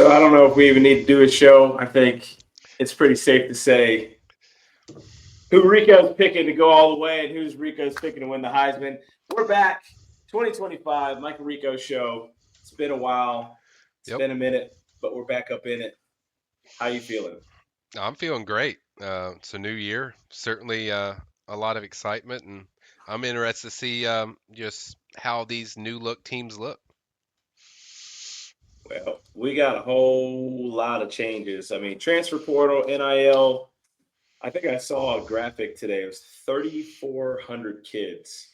So I don't know if we even need to do a show. I think it's pretty safe to say who Rico's picking to go all the way and who's Rico's picking to win the Heisman. We're back, 2025, Mike Rico show. It's been a while. It's Yep, been a minute, but we're back up in it. How you feeling? I'm feeling great. It's a new year, certainly a lot of excitement, and I'm interested to see just how these new look teams look. Well, we got a whole lot of changes. I mean, transfer portal, NIL. I think I saw a graphic today. It was 3,400 kids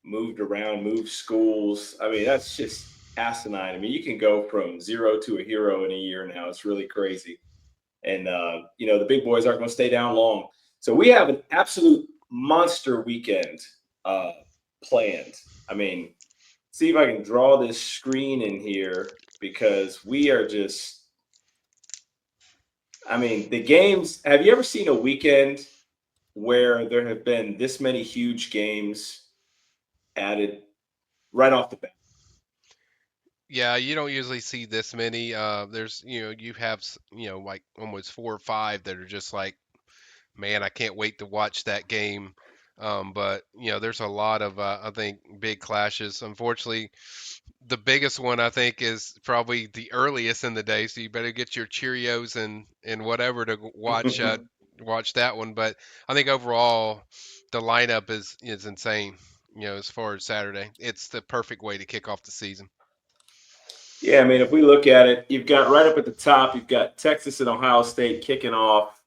moved around, moved schools. I mean, that's just asinine. I mean, you can go from zero to a hero in a year now. It's really crazy. And, the big boys aren't going to stay down long. So we have an absolute monster weekend uh, planned. I mean, see if I can draw this screen in here because we are just, I mean, the games. Have you ever seen a weekend where there have been this many huge games added right off the bat? Yeah, you don't usually see this many. There's, you have, like almost four or five that are just like, man, I can't wait to watch that game. But there's a lot of, I think, big clashes. Unfortunately, the biggest one I think is probably the earliest in the day, so you better get your Cheerios and whatever to watch that one. But I think overall, the lineup is insane. As far as Saturday, it's the perfect way to kick off the season. Yeah, I mean, if we look at it, you've got right up at the top, you've got Texas and Ohio State kicking off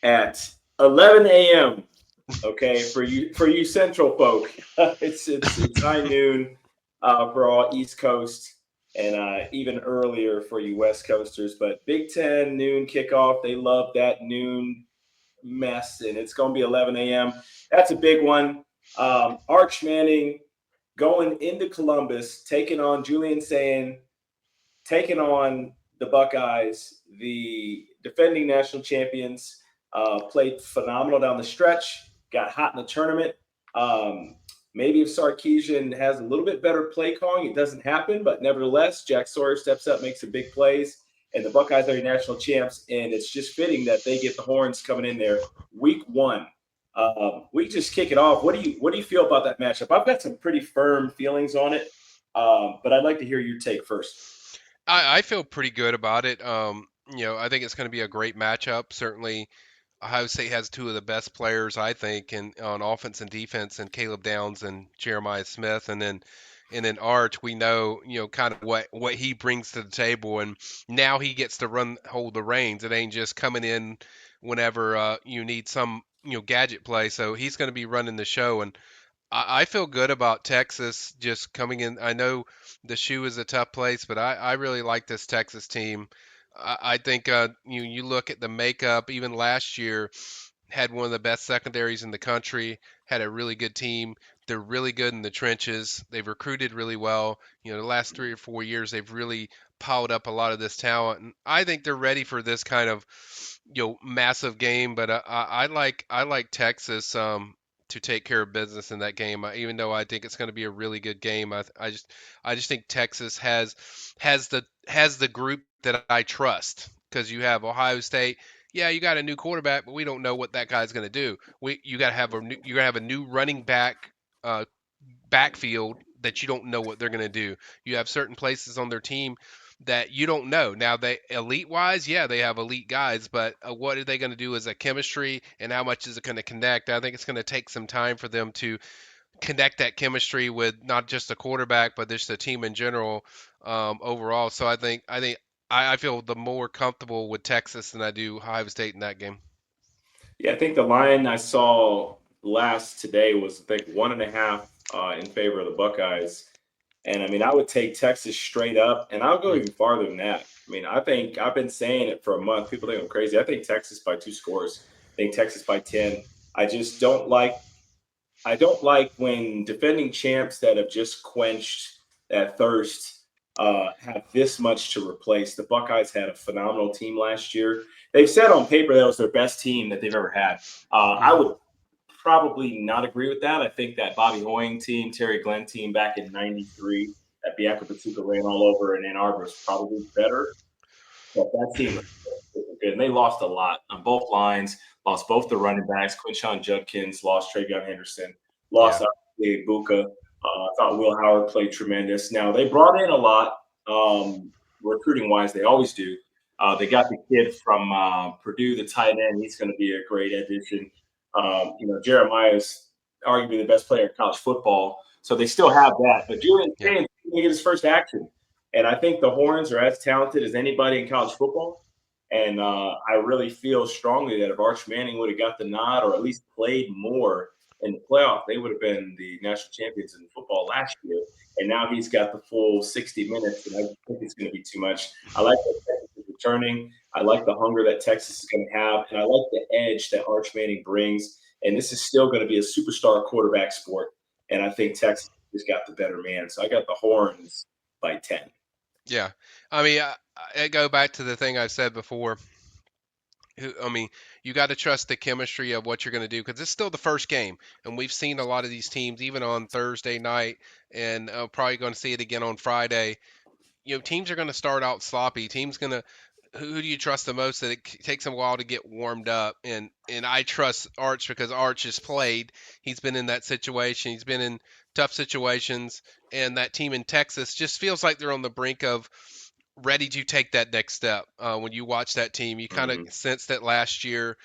at 11 a.m. Okay, for you Central folk, it's high noon for all East Coast, and even earlier for you West Coasters. But Big Ten noon kickoff, they love that noon mess, and it's going to be 11 a.m. That's a big one. Arch Manning going into Columbus, taking on Julian Sayin, taking on the Buckeyes, the defending national champions. Played phenomenal down the stretch, got hot in the tournament. Um, Maybe if Sarkeesian has a little bit better play calling, it doesn't happen, but nevertheless, Jack Sawyer steps up, makes some big plays, and the Buckeyes are your national champs. And it's just fitting that they get the horns coming in there week one. We just kick it off. What do you feel about that matchup? I've got some pretty firm feelings on it, but I'd like to hear your take first. I feel pretty good about it. I think it's going to be a great matchup. Certainly, Ohio State has two of the best players, I think, in on offense and defense, and Caleb Downs and Jeremiah Smith, and then Arch. We know, kind of what he brings to the table, and now he gets to hold the reins. It ain't just coming in whenever you need some gadget play. So he's going to be running the show, and I feel good about Texas just coming in. I know the shoe is a tough place, but I really like this Texas team. I think you look at the makeup, even last year, had one of the best secondaries in the country, had a really good team. They're really good in the trenches. They've recruited really well. The last 3 or 4 years, they've really piled up a lot of this talent, and I think they're ready for this kind of massive game. But I like Texas to take care of business in that game. Even though I think it's going to be a really good game, I just think Texas has the group that I trust, because you have Ohio State. Yeah, you got a new quarterback, but we don't know what that guy's going to do. You got to have a new running back backfield that you don't know what they're going to do. You have certain places on their team that you don't know. Now, they elite wise, yeah, they have elite guys, but what are they going to do as a chemistry, and how much is it going to connect? I think it's going to take some time for them to connect that chemistry with not just the quarterback, but just the team in general, overall. So I feel the more comfortable with Texas than I do Ohio State in that game. Yeah, I think the line I saw last today was I think 1.5 in favor of the Buckeyes. And I mean, I would take Texas straight up, and I'll go Mm. even farther than that. I mean, I think I've been saying it for a month. People think I'm crazy. I think Texas by two scores. I think Texas by 10. I just don't like. I don't like when defending champs that have just quenched that thirst have this much to replace. The Buckeyes had a phenomenal team last year. They've said on paper that was their best team that they've ever had. I Hmm. would probably not agree with that. I think that Bobby Hoying team, Terry Glenn team back in '93, that Bianca Pachuca ran all over in Ann Arbor is probably better. But that team was good, and they lost a lot on both lines. Lost both the running backs. Quinshawn Judkins lost Travion Henderson. Yeah, Lost obviously Ibuka. I thought Will Howard played tremendous. Now they brought in a lot recruiting wise. They always do. They got the kid from Purdue, the tight end. He's going to be a great addition. Jeremiah's arguably the best player in college football, so they still have that. But Julian yeah, James is going to get his first action. And I think the Horns are as talented as anybody in college football. And I really feel strongly that if Arch Manning would have got the nod or at least played more in the playoff, they would have been the national champions in football last year. And now he's got the full 60 minutes, and I think it's going to be too much. I like that Texas is returning. I like the hunger that Texas is going to have, and I like the edge that Arch Manning brings. And this is still going to be a superstar quarterback sport. And I think Texas has got the better man. So I got the Horns by 10. yeah. I mean, I go back to the thing I said before. I mean, you got to trust the chemistry of what you're going to do because it's still the first game, and we've seen a lot of these teams even on Thursday night, and probably going to see it again on Friday. Teams are going to start out sloppy. Teams going to who do you trust the most? That it takes them a while to get warmed up, and I trust Arch because Arch has played. He's been in that situation. He's been in tough situations, and that team in Texas just feels like they're on the brink of ready to take that next step. When you watch that team, you kind of Mm-hmm. sensed that last year.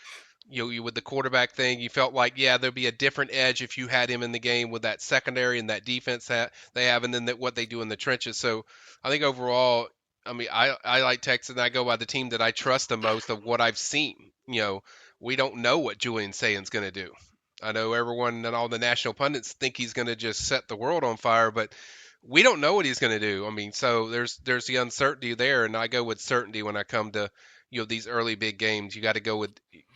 You with the quarterback thing, you felt like there'd be a different edge if you had him in the game with that secondary and that defense that they have, and then what they do in the trenches. So I think overall, I mean, I like Texas, and I go by the team that I trust the most of what I've seen. We don't know what Julian Sayan's going to do. I know everyone and all the national pundits think he's going to just set the world on fire, but we don't know what he's going to do. I mean, so there's the uncertainty there, and I go with certainty when I come to these early big games. You got to go with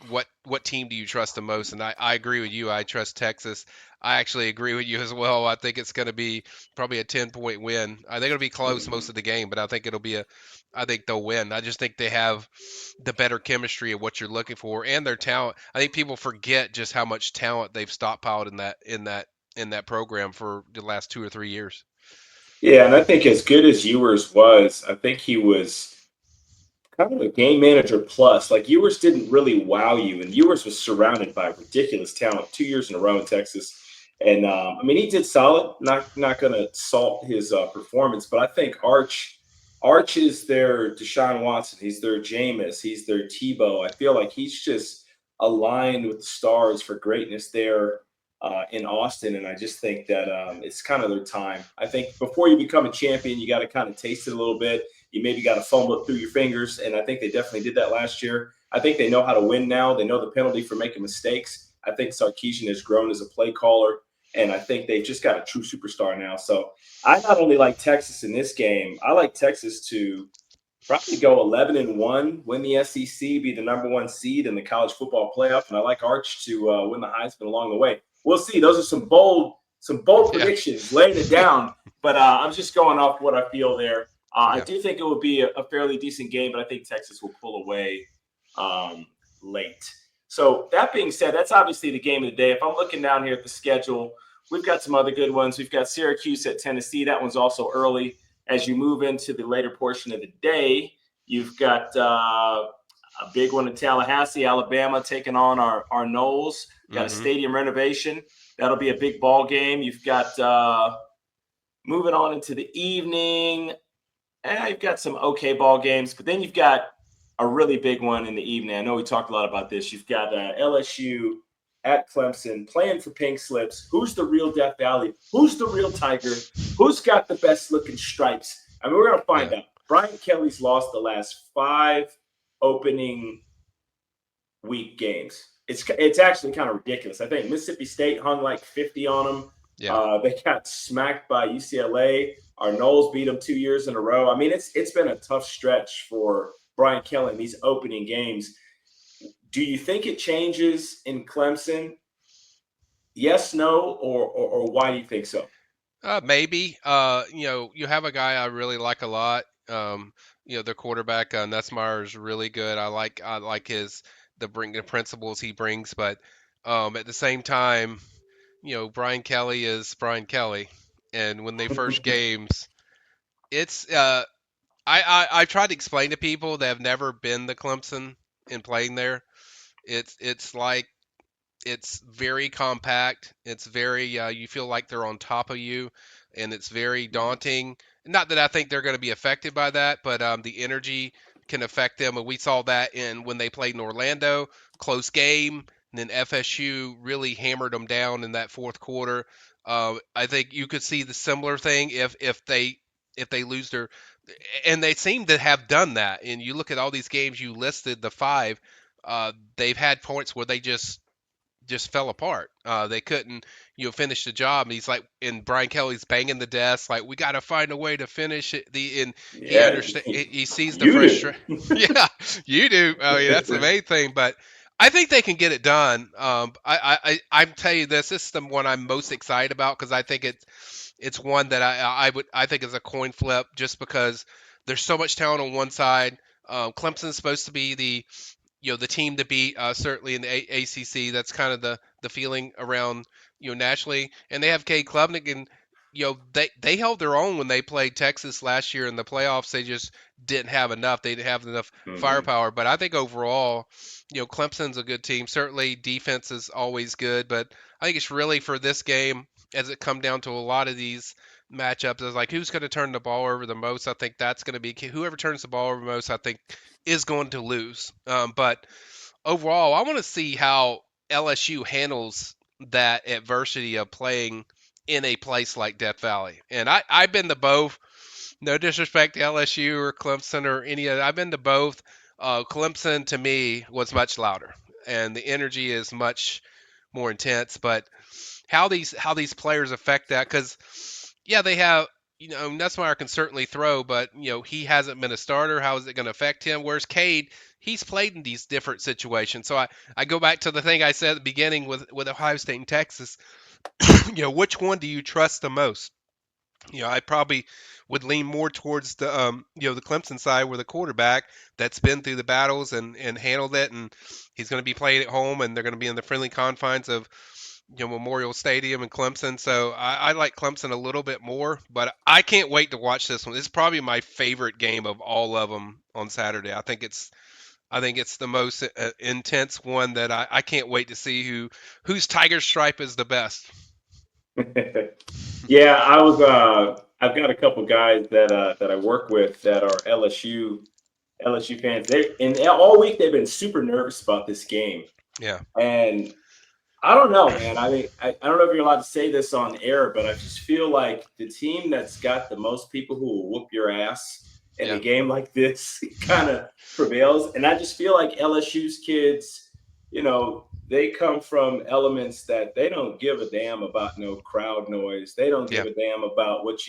what team do you trust the most? And I agree with you. I trust Texas. I actually agree with you as well. I think it's going to be probably a 10-point win. I think it'll be close most of the game, but I think they'll win. I just think they have the better chemistry of what you're looking for and their talent. I think people forget just how much talent they've stockpiled in that program for the last 2 or 3 years. Yeah, and I think as good as Ewers was, I think he was kind of a game manager plus. Like Ewers didn't really wow you, and Ewers was surrounded by ridiculous talent 2 years in a row in Texas. And I mean, he did solid. Not going to salt his performance, but I think Arch is their Deshaun Watson. He's their Jameis. He's their Tebow. I feel like he's just aligned with the stars for greatness there in Austin, and I just think that it's kind of their time. I think before you become a champion, you got to kind of taste it a little bit. You maybe got to fumble it through your fingers, and I think they definitely did that last year. I think they know how to win now. They know the penalty for making mistakes. I think Sarkisian has grown as a play caller, and I think they've just got a true superstar now. So I not only like Texas in this game, I like Texas to probably go 11-1, win the SEC, be the number one seed in the college football playoff, and I like Arch to win the Heisman along the way. We'll see. Those are some bold Yeah, predictions, laying it down. But I'm just going off what I feel there. I yeah. do think it will be a fairly decent game, but I think Texas will pull away um, late. So that being said, that's obviously the game of the day. If I'm looking down here at the schedule, we've got some other good ones. We've got Syracuse at Tennessee. That one's also early. As you move into the later portion of the day, you've got a big one in Tallahassee, Alabama, taking on our Knowles. Got a Hmm. stadium renovation. That'll be a big ball game. You've got moving on into the evening. You've got some okay ball games, but then you've got a really big one in the evening. I know we talked a lot about this. You've got LSU at Clemson playing for pink slips. Who's the real Death Valley? Who's the real Tiger? Who's got the best looking stripes? I mean, we're going to Yeah, find out. Brian Kelly's lost the last 5 opening week games. It's actually kind of ridiculous. I think Mississippi State hung like 50 on them. yeah. They got smacked by UCLA. Our Knowles beat them 2 years in a row. I mean, it's been a tough stretch for Brian Kelly in these opening games. Do you think it changes in Clemson? Yes, no, or why do you think so? Maybe. You have a guy I really like a lot. The quarterback Nussmeier is really good. I like the principles he brings, but at the same time, Brian Kelly is Brian Kelly, and when they first games. It's I've tried to explain to people that have never been to Clemson and playing there. It's like it's very compact. It's very you feel like they're on top of you, and it's very daunting. Not that I think they're going to be affected by that, but the energy can affect them, and we saw that in when they played in Orlando, close game. And then FSU really hammered them down in that fourth quarter. I think you could see the similar thing if they lose their, and they seem to have done that. And you look at all these games you listed, the five, they've had points where they just fell apart. They couldn't, finish the job. And he's like, and Brian Kelly's banging the desk, like, we got to find a way to finish it. And he Yeah, understand. He sees the you frustration. do. Yeah, you do. I mean, that's the main thing. But I think they can get it done. I'm tell you this. This is the one I'm most excited about because I think it's one that I think is a coin flip just because there's so much talent on one side. Clemson's supposed to be the team to beat, certainly in the ACC. That's kind of the feeling around nationally. And they have Cade Klubnik, and they held their own when they played Texas last year in the playoffs. They just didn't have enough. They didn't have enough Hmm. firepower. But I think overall, Clemson's a good team. Certainly defense is always good, but I think it's really for this game as it come down to a lot of these matchups is like who's going to turn the ball over the most. I think that's going to be whoever turns the ball over most. I think is going to lose. But overall, I want to see how LSU handles that adversity of playing in a place like Death Valley. And I've been to both. No disrespect to LSU or Clemson or any other. I've been to both. Clemson to me was much louder, and the energy is much more intense. But how these players affect that because yeah they have Nussmeier can certainly throw but he hasn't been a starter. How is it going to affect him? Whereas Cade, he's played in these different situations. So I go back to the thing I said at the beginning with Ohio State and Texas. Which one do you trust the most? I probably would lean more towards the Clemson side where the quarterback that's been through the battles and handled it, and he's going to be playing at home, and they're going to be in the friendly confines of Memorial Stadium in Clemson. So I like Clemson a little bit more, but I can't wait to watch this one. It's probably my favorite game of all of them on Saturday. I think it's the most intense one that I can't wait to see whose tiger stripe is the best. Yeah, I was. I've got a couple guys that I work with that are LSU fans. They and all week they've been super nervous about this game, Yeah, and I don't know, man. I mean, I don't know if you're allowed to say this on air, but I just feel like the team that's got the most people who will whoop your ass in a yeah, game like this kind of prevails. And I just feel like LSU's kids, they come from elements that they don't give a damn about no crowd noise. They don't yeah, give a damn about what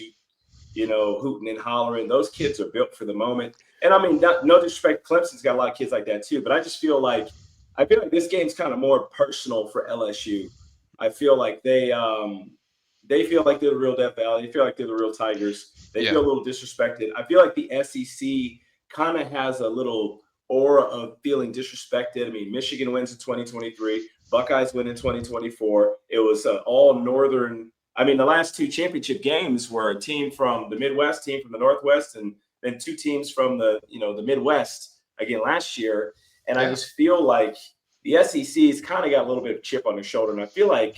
hooting and hollering. Those kids are built for the moment. And I mean, no disrespect, Clemson's got a lot of kids like that too. But I feel like this game's kind of more personal for LSU. I feel like they feel like they're the real Death Valley. They feel like they're the real Tigers. They yeah, feel a little disrespected. I feel like the SEC kind of has a little aura of feeling disrespected. I mean, Michigan wins in 2023. Buckeyes win in 2024. It was all Northern. I mean, the last two championship games were a team from the Midwest, team from the Northwest, and then two teams from the Midwest again last year. And I yeah, just feel like the SEC's kind of got a little bit of chip on their shoulder, and I feel like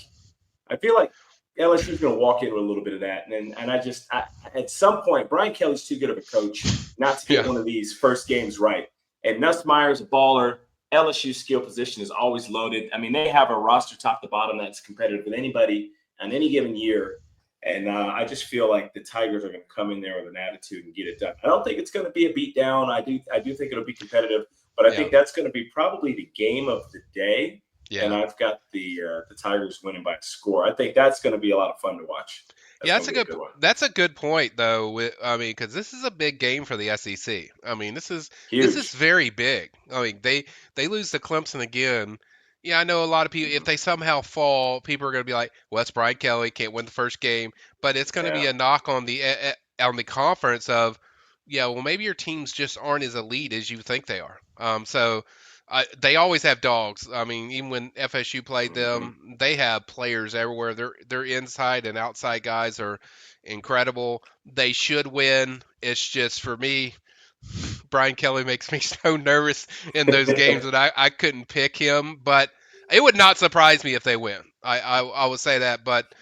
LSU's going to walk in with a little bit of that. At some point, Brian Kelly's too good of a coach not to get yeah, one of these first games right. And Nussmeier's a baller. LSU's skill position is always loaded. I mean, they have a roster top to bottom that's competitive with anybody on any given year. And I just feel like the Tigers are going to come in there with an attitude and get it done. I don't think it's going to be a beatdown. I do think it'll be competitive, but I yeah, think that's going to be probably the game of the day. And yeah. I've got the Tigers winning by a score. I think that's going to be a lot of fun to watch. That's Yeah, going to be a good one. that's a good point though. I mean, because this is a big game for the SEC. I mean, this is Huge. very big. I mean, they lose to Clemson again. Yeah, I know a lot of people. If Mhm. they somehow fall, people are going to be like, "Well, it's Brian Kelly can't win the first game," but it's going to be Yeah. a knock on the conference of, yeah, well, maybe your teams just aren't as elite as you think they are. So They always have dogs. I mean, even when FSU played Mhm. them, they have players everywhere. Their inside and outside guys are incredible. They should win. It's just for me, Brian Kelly makes me so nervous in those games that I couldn't pick him. But it would not surprise me if they win. I would say that. But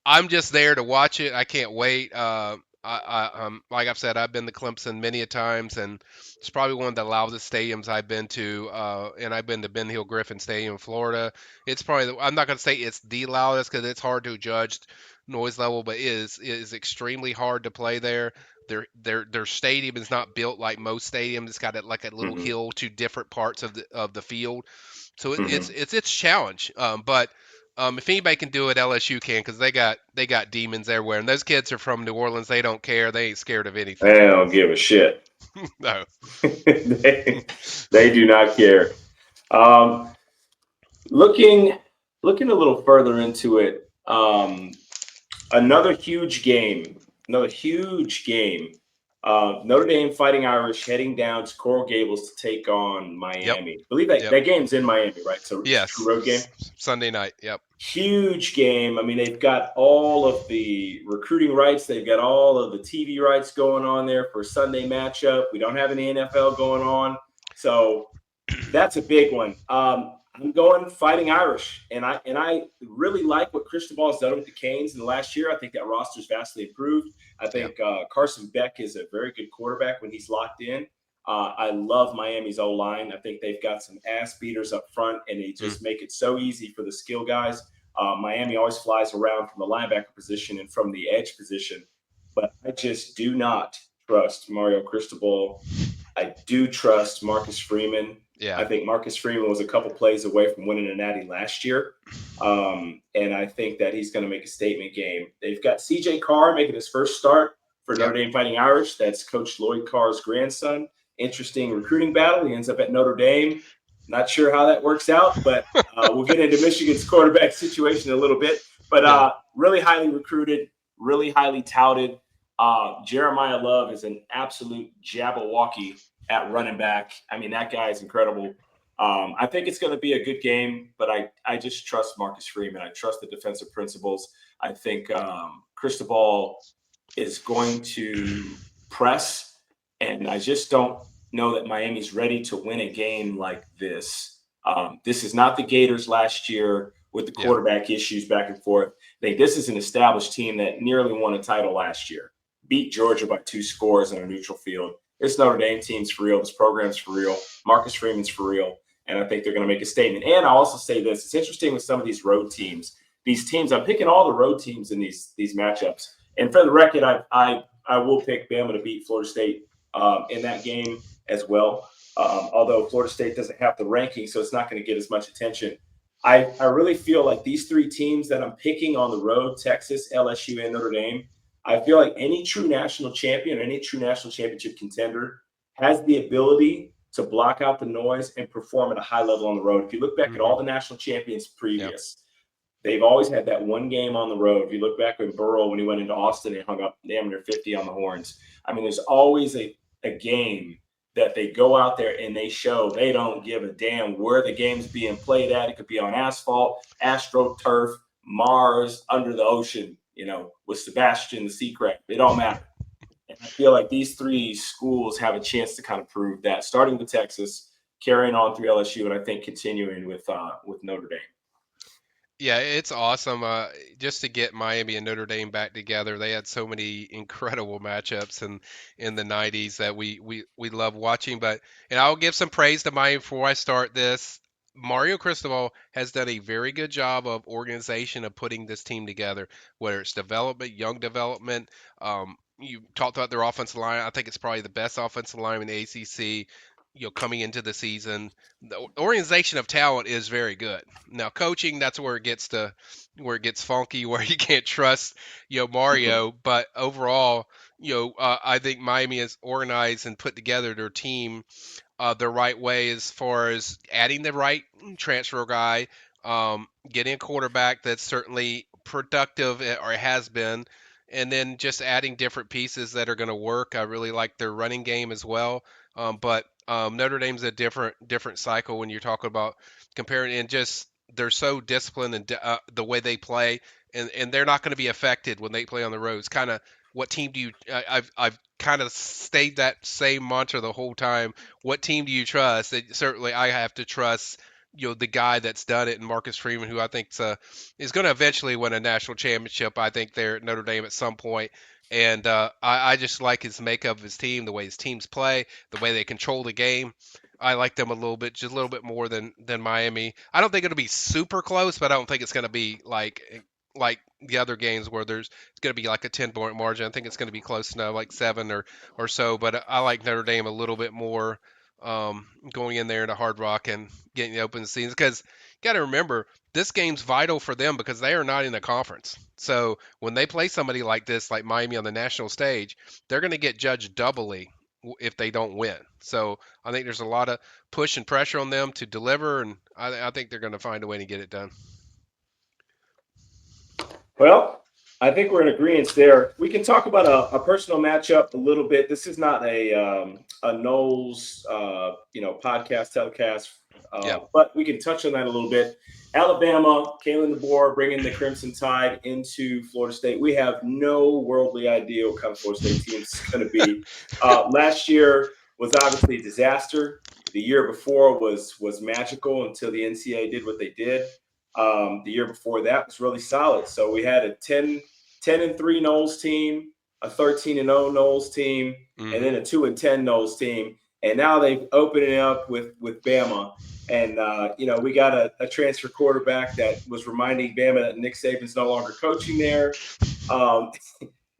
I'm just there to watch it. I can't wait. Like I've said, I've been to Clemson many a times, and it's probably one of the loudest stadiums I've been to. And I've been to Ben Hill Griffin Stadium in Florida. It's probably I'm not going to say it's the loudest because it's hard to judge noise level, but it is extremely hard to play there. Their stadium is not built like most stadiums. It's got like a little Mhm. hill to different parts of the field, so Mhm. it's challenge. But if anybody can do it, LSU can because they got demons everywhere, and those kids are from New Orleans. They don't care. They ain't scared of anything. They don't give a shit. No. They do not care. Um, looking looking a little further into it, another huge game, another huge game. Notre Dame Fighting Irish heading down to Coral Gables to take on Yep. Miami. I believe that Yep. that game's in Miami, right? So it's a true Yes. road game. Sunday night. Yep. Huge game. I mean, they've got all of the recruiting rights. They've got all of the TV rights going on there for Sunday matchup. We don't have any NFL going on, so that's a big one. I'm going Fighting Irish, and I really like what Cristobal has done with the Canes in the last year. I think that roster's vastly improved. I Yep. think Carson Beck is a very good quarterback when he's locked in. I love Miami's O line. I think they've got some ass beaters up front, and they Mm. just make it so easy for the skill guys. Miami always flies around from the linebacker position and from the edge position, but I just do not trust Mario Cristobal. I do trust Marcus Freeman. Yeah. I think Marcus Freeman was a couple plays away from winning a natty last year. And I think that he's going to make a statement game. They've got CJ Carr making his first start for Notre Yep. Dame Fighting Irish. That's Coach Lloyd Carr's grandson. Interesting recruiting battle. He ends up at Notre Dame. Not sure how that works out, but we'll get into Michigan's quarterback situation in a little bit. But Yeah. really highly recruited, really highly touted. Jeremiah Love is an absolute jabberwocky at running back. I mean, that guy is incredible. I think it's going to be a good game, but I just trust Marcus Freeman. I trust the defensive principles. I think Cristobal is going to press, and I just don't know that Miami's ready to win a game like this. This is not the Gators last year with the Yeah. quarterback issues back and forth. This is an established team that nearly won a title last year, beat Georgia by 2 scores on a neutral field. This Notre Dame team's for real. This program's for real. Marcus Freeman's for real. And I think they're going to make a statement. And I'll also say this: it's interesting with some of these road teams. These teams, I'm picking all the road teams in these matchups. And for the record, I will pick Bama to beat Florida State in that game as well. Although Florida State doesn't have the ranking, so it's not going to get as much attention. I really feel like these 3 teams that I'm picking on the road, Texas, LSU, and Notre Dame, I feel like any true national champion, any true national championship contender has the ability to block out the noise and perform at a high level on the road. If you look back at Hmm. all the national champions Yeah. previous, they've always had that one game on the road. If you look back when Burrow, when he went into Austin and hung up damn near 50 on the horns, I mean, there's always a game that they go out there and they show they don't give a damn where the game's being played at. It could be on asphalt, astroturf, Mars, under the ocean, with Sebastian the Seacrest. It don't matter. And I feel like these 3 schools have a chance to kind of prove that, starting with Texas, carrying on through LSU, and I think continuing with Notre Dame. Yeah, it's awesome. Just to get Miami and Notre Dame back together, they had so many incredible matchups in the '90s that we love watching. And I'll give some praise to Miami before I start this. Mario Cristobal has done a very good job of organization of putting this team together, whether it's development, young development. You talked about their offensive line. I think it's probably the best offensive line in the ACC. Coming into the season, the organization of talent is very good. Now, coaching, that's where it gets funky, where you can't trust Mario. But overall, I think Miami has organized and put together their team the right way as far as adding the right transfer guy, getting a quarterback that's certainly productive or has been, and then just adding different pieces that are going to work. I really like their running game as well. But Notre Dame's a different cycle when you're talking about comparing, and just they're so disciplined and the way they play, and they're not going to be affected when they play on the road. It's kind of what team do you? I've kind of stayed that same mantra the whole time. What team do you trust? Certainly, I have to trust the guy that's done it, and Marcus Freeman, who I think is going to eventually win a national championship. I think they're at Notre Dame at some point. And I just like his makeup of his team, the way his teams play, the way they control the game. I like them a little bit, just a little bit more than Miami. I don't think it'll be super close, but I don't think it's going to be like the other games where it's going to be like a 10-point margin. I think it's going to be close now, like 7 or so. But I like Notre Dame a little bit more, going in there in a Hard Rock and getting the open seasons, because you got to remember this game's vital for them because they are not in the conference. So when they play somebody like this, like Miami on the national stage, they're going to get judged doubly if they don't win. So I think there's a lot of push and pressure on them to deliver, and I think they're going to find a way to get it done. Well, I think we're in agreement there. We can talk about a personal matchup a little bit. This is not a Knowles podcast telecast, Yeah, but we can touch on that a little bit. Alabama, Kalen DeBoer bringing the Crimson Tide into Florida State. We have no worldly idea what kind of Florida State team is going to be. Last year was obviously a disaster. The year before was magical until the NCAA did what they did. The year before that was really solid. So we had a 10-3 Knowles team, a 13-0 Knowles team, and then a 2-10 Knowles team. And now they've opened it up with Bama. And, we got a transfer quarterback that was reminding Bama that Nick Saban's no longer coaching there.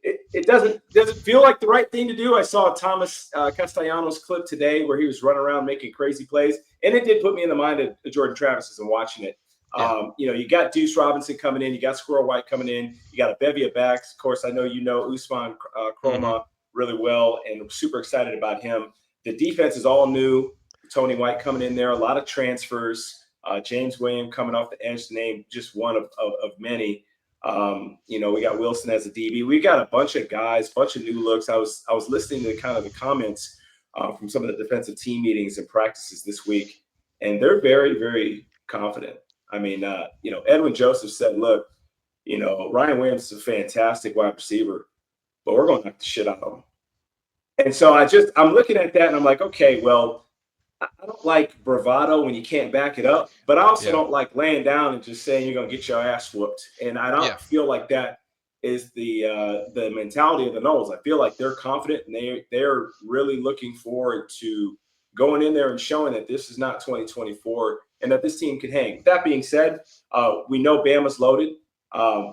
It doesn't feel like the right thing to do. I saw Thomas Castellanos clip today where he was running around making crazy plays. And it did put me in the mind of Jordan Travis as I'm watching it. yeah, You got Deuce Robinson coming in. You got Squirrel White coming in. You got a bevy of backs. Of course, I know Usman Chroma really well, and I'm super excited about him. The defense is all new. Tony White coming in there. A lot of transfers. James Williams coming off the edge to name just one of many. We got Wilson as a DB. We got a bunch of guys, bunch of new looks. I was listening to kind of the comments from some of the defensive team meetings and practices this week, and they're very, very confident. I mean, Edwin Joseph said, look, Ryan Williams is a fantastic wide receiver, but we're going to knock the shit out of him. And so I'm looking at that and I'm like, okay, well, I don't like bravado when you can't back it up, but I also don't like laying down and just saying you're going to get your ass whooped. And I don't feel like that is the mentality of the Knowles. I feel like they're confident and they're really looking forward to going in there and showing that this is not 2024 and that this team can hang. That being said, we know Bama's loaded.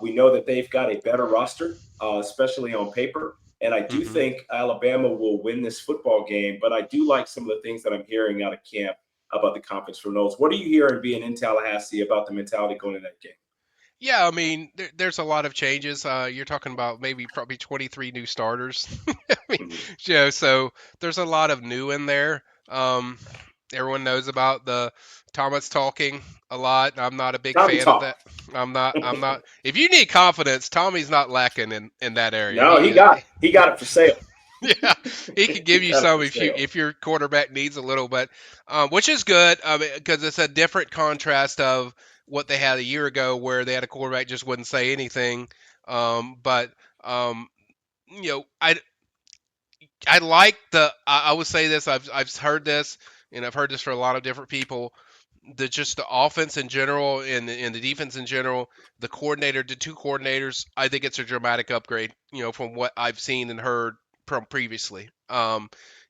We know that they've got a better roster, especially on paper. And I do think Alabama will win this football game, but I do like some of the things that I'm hearing out of camp about the conference from Knowles. What are you hearing being in Tallahassee about the mentality going in that game? Yeah. I mean, there's a lot of changes. You're talking about probably 23 new starters. I mean, so there's a lot of new in there. Everyone knows about the Thomas talking a lot. I'm not a big Tommy fan of talk. that. I'm not. I'm not. If you need confidence, Tommy's not lacking in that area. No, he got it for sale. Yeah, he could give you Got it some for sale. if your quarterback needs a little bit, which is good. I mean, because it's a different contrast of what they had a year ago, where they had a quarterback just wouldn't say anything. But you know, I like I would say this. I've heard this, and I've heard this for a lot of different people. Just the offense in general and the defense in general, the two coordinators, I think it's a dramatic upgrade. From what I've seen and heard from previously.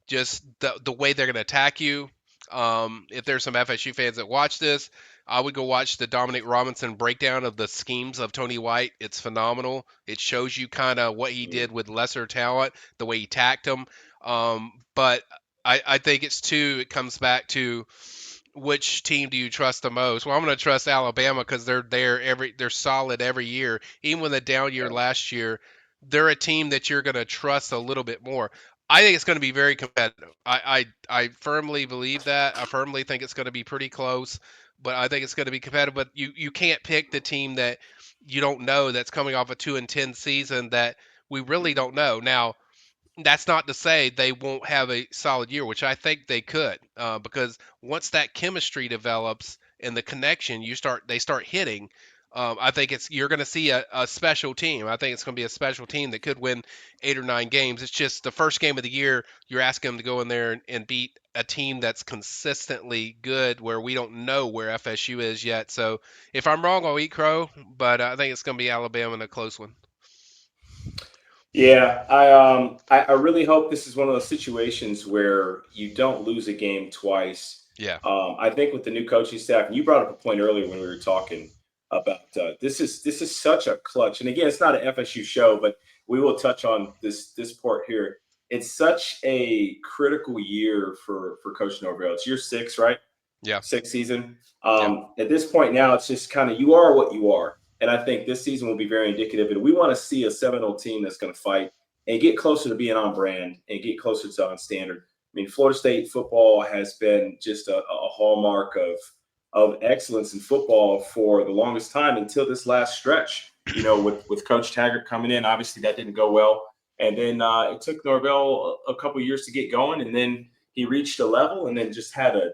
Just the way they're going to attack you. If there's some FSU fans that watch this, I would go watch the Dominic Robinson breakdown of the schemes of Tony White. It's phenomenal. It shows you kind of what he did with lesser talent, the way he tacked them. But I think it comes back to which team do you trust the most? Well, I'm going to trust Alabama because they're solid every year. Even with a down year last year, they're a team that you're going to trust a little bit more. I think it's going to be very competitive. I firmly believe that. I firmly think it's going to be pretty close, but I think it's going to be competitive. But you can't pick the team that you don't know that's coming off a 2-10 season that We really don't know. Now, that's not to say they won't have a solid year, which I think they could, because once that chemistry develops and the connection, they start hitting. I think you're going to see a special team. I think it's going to be a special team that could win 8 or 9 games. It's just the first game of the year, you're asking them to go in there and beat a team that's consistently good, where we don't know where FSU is yet. So if I'm wrong, I'll eat crow, but I think it's going to be Alabama in a close one. Yeah, I really hope this is one of those situations where you don't lose a game twice. Yeah. I think with the new coaching staff, and you brought up a point earlier when we were talking about this is such a clutch. And again, it's not an FSU show, but we will touch on this part here. It's such a critical year for Coach Norvell. It's year 6, right? Yeah. Sixth season. Yeah. At this point now, it's just kind of you are what you are. And I think this season will be very indicative. And we want to see a Seminole team that's going to fight and get closer to being on brand and get closer to on standard. I mean, Florida State football has been just a hallmark of excellence in football for the longest time until this last stretch. With Coach Taggart coming in, obviously that didn't go well. And then it took Norvell a couple years to get going, and then he reached a level and then just had a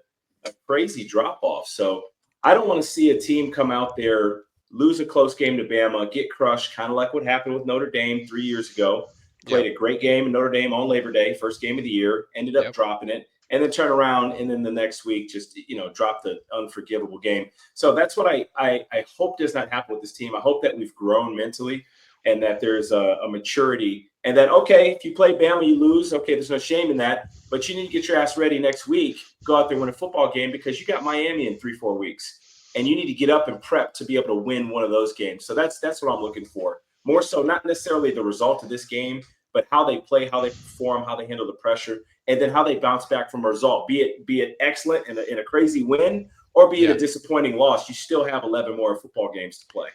crazy drop off. So I don't want to see a team come out there, lose a close game to Bama, get crushed, kind of like what happened with Notre Dame 3 years ago. Played Yep. a great game in Notre Dame on Labor Day, first game of the year, ended up Yep. dropping it, and then turn around and then the next week just drop the unforgivable game. So that's what I hope does not happen with this team. I hope that we've grown mentally and that there's a maturity, and that, okay, if you play Bama, you lose. Okay, there's no shame in that, but you need to get your ass ready next week. Go out there and win a football game because you got Miami in 3-4 weeks, and you need to get up and prep to be able to win one of those games. So that's what I'm looking for. More so, not necessarily the result of this game, but how they play, how they perform, how they handle the pressure, and then how they bounce back from a result. Be it excellent in a crazy win, or be it Yeah. a disappointing loss. You still have 11 more football games to play.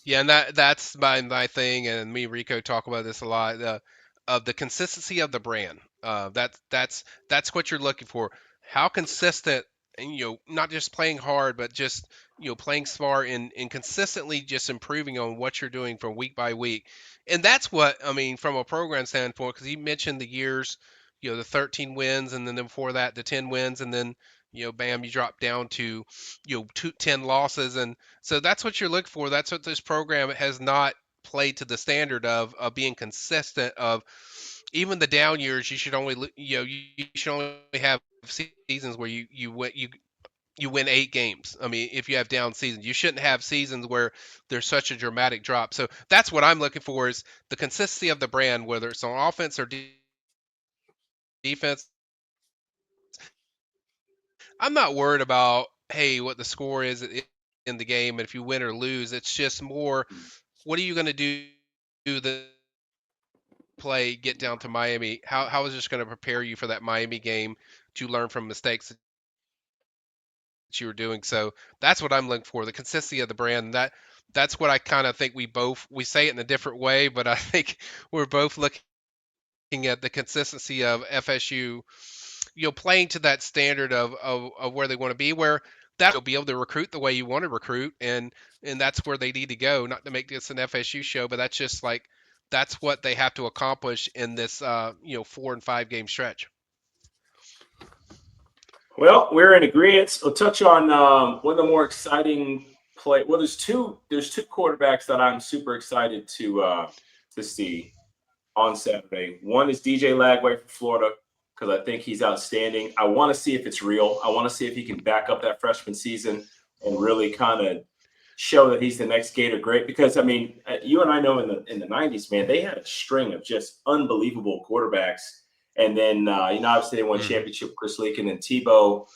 Yeah, and that's my thing, and me and Rico talk about this a lot. Of the consistency of the brand. That's what you're looking for. How consistent, and not just playing hard, but just playing smart and consistently just improving on what you're doing from week by week. And that's what I mean from a program standpoint, because you mentioned the years, the 13 wins, and then before that the 10 wins, and then bam, you drop down to 10 losses, and so that's what you're looking for. That's what this program has not played to the standard of being consistent. Of even the down years, you should only you should only have seasons where you win 8 games. I mean, if you have down seasons, you shouldn't have seasons where there's such a dramatic drop. So that's what I'm looking for, is the consistency of the brand, whether it's on offense or defense. I'm not worried about, hey, what the score is in the game, and if you win or lose. It's just more, what are you going to do the play get down to Miami? How is this going to prepare you for that Miami game to learn from mistakes that you were doing? So that's what I'm looking for, the consistency of the brand. That's what I kind of think we say it in a different way, but I think we're both looking at the consistency of FSU, playing to that standard of where they want to be, where that you'll be able to recruit the way you want to recruit, and that's where they need to go. Not to make this an FSU show, but that's just like that's what they have to accomplish in this 4 and 5 game stretch. Well, we're in agreement. We'll touch on one of the more exciting play. Well, there's two quarterbacks that I'm super excited to see on Saturday. One is DJ Lagway from Florida, because I think he's outstanding. I want to see if it's real. I want to see if he can back up that freshman season and really kind of show that he's the next Gator great. Because I mean, you and I know in the '90s, man, they had a string of just unbelievable quarterbacks. And then obviously they won Mm-hmm. championship with Chris Leak, and then Tebow